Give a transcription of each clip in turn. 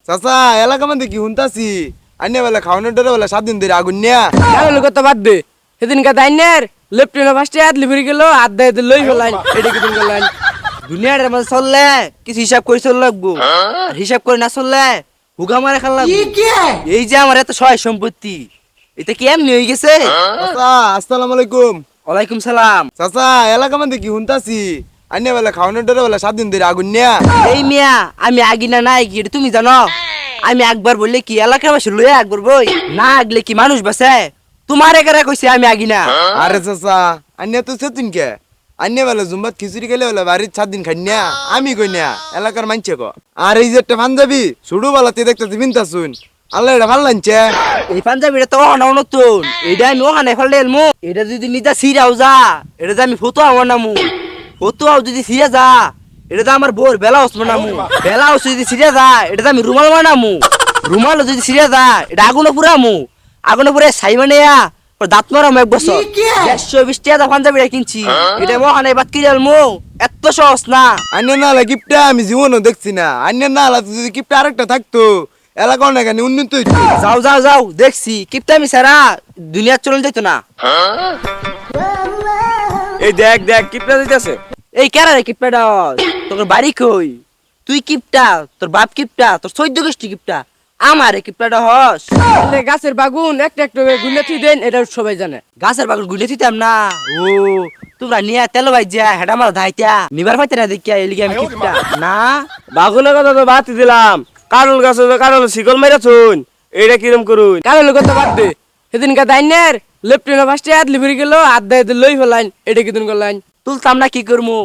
চাচা এলাকা মধ্যে কি শুনতাছি আন্যা বেলা খাওয়ানোর ডরে বেলা 7 দিন ধরে আগুন নিয়া কারণ লোক তো বাদ দে সেদিন কা দাইনের লেফটেন্ট ফার্স্টে আদলি ফিরে গেল আদা এতে লই ফেলাইন এটা কি তুমি করলেন দুনিয়ার মধ্যে চললে কিছু হিসাব করে চল লাগবো আর হিসাব করে না চললে হুগা মারে খাল লাগবো এই যে আমার এত সহায় সম্পত্তি এটা কি এমনি হয়ে গেছে চাচা আসসালামু আলাইকুম। ওয়ালাইকুম সালাম। চাচা এলাকা মধ্যে কি শুনতাছি আন্যা বেলা খাওয়ানোর ডরে বেলা 7 দিন ধরে আগুন নিয়া এই মিয়া আমি আগিনা নাই কি এটা তুমি জানো আমি একবার বললে কি এলাকার বাসী লইয়া একবার বই না আগলে কি মানুষ বাসে তোমার একারা কইছে আমি আগিনা আরে চাচা আন্যা তো সেদিন কে আন্যা বেলা জুম্বাত খিচুড়ি খেলে বেলা বাড়ির 7 দিন খাই না আমি কই না এলাকার মানছে ক আর এই যে একটা পাঞ্জাবি ছোট বেলাতে দেখতে বিনতা শুন আল্লাহ এটা ভাল লাগছে এই পাঞ্জাবিটা তো অনাও নতুন এটা আমি ওখানে ফেললে এলমু এটা যদি নিতা সিরাও যা এটা যে আমি ফটো আমার নামু ফটো যদি সিরা যা এটা তো আমার বোর বেলা হস বানামু বেলা হস যদি সিরা যা এটা তো আমি রুমাল বানামু রুমাল যদি সিরা যা এটা আগুনে পুরামু আগুনে পুরে ছাই বানাইয়া দাঁত মারাম এক বছর 120 টাকা পাঞ্জাবিটা কিনছি এটা ওখানে বাদ কি এলমু এত সহজ না আন্যা নালা গিফটটা আমি জীবনও দেখছি না আন্যা নালা যদি গিফট আরেকটা থাকতো এলাকা অনেক উন্নত হইতো যাও যাও যাও দেখছি কিপটা আমি সারা দুনিয়া চলে যেত না এই দেখ দেখ কিপটা দিতেছে এই কেরা রে কিপটা তোর বাড়ি কই তুই কিপটা তোর বাপ কিপটা তোর 14 গোষ্ঠী কিপটা আমার কিপটা হস গাছের বাগুন একটা একটা গুলে তুই দেন এটা সবাই জানে গাছের বাগল গুলে দিতাম না ও তোমরা নিয়া তেল ভাই যা হেডা মার ধাইতা নিবার পাইতে না দেখিয়া এলিগে আমি কিপটা না বাগুনের কথা তো বাদ দিলাম কারল গাছে তো কারল শিকল মাইরা শুন এইটা কিরম করুন কারল কথা বাদ দে সেদিন কা দাইনের লেফটেন্ট ফার্স্টে আদলি ফিরে গেল আদা এতে লই ফেলাইন এটা কি তুমি করলেন তুলতাম না কি করমু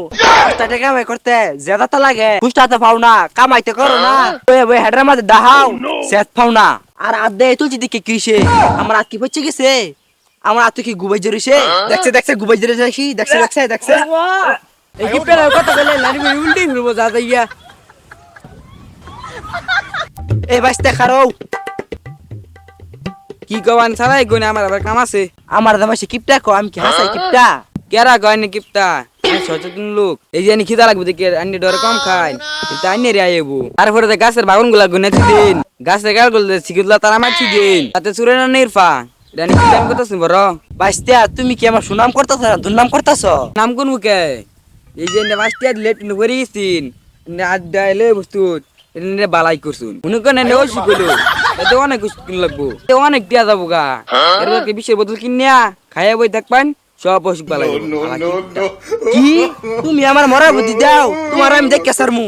টাকা কামাই করতে জেদা তো লাগে পুষ্টাতে পাও না কামাইতে করো না ওই হেডার মাঝে দাহাও সেট পাও না আর আদে তুলছি দিকে কিসে আমার আত কি পড়ছে গেছে আমার আত কি গুবাই জড়িছে দেখছে দেখছে গুবাই জড়িছে দেখছে দেখছে দেখছে এই কিপটা কথা বলে নারী উল্টি ফিরবো যা যাইয়া এই বাইসতে খারো কি কবান সারাই গনে আমার আবার কাম আছে আমার দামাসে কিপটা কো আমি কি হাসাই কিপটা কেরা কয়নি কিপটা সচেতন লোক এই যে আনি খিদা লাগবে দেখে আনি ডরে কম খাই কিন্তু আনি রে আইবো তারপরে তো গাছের বাগান গুলা গুনে দিন গাছের গাল গুলো শিখুলা তারা মারছি দিন তাতে চুরে না নিরফা জানি কি টাইম কথা শুনবো র বাইসতে তুমি কি আমার সুনাম করতেছ না দুর্নাম করতেছ নাম কোন মুখে এই যে বাসটি লেট করে গেছিন আজ ডাইলে বস্তু এনে বালাই করছুন মনে করেন এনে ওই শিখলো এতে অনেক কিন লাগবো অনেক দিয়া যাবো গা এর বিশের বোতল কিনিয়া খাইয়া বই থাকবেন সব অসুখ বালাই কি তুমি আমার মরার বুদ্ধি দাও তোমার আমি দেখে সারমু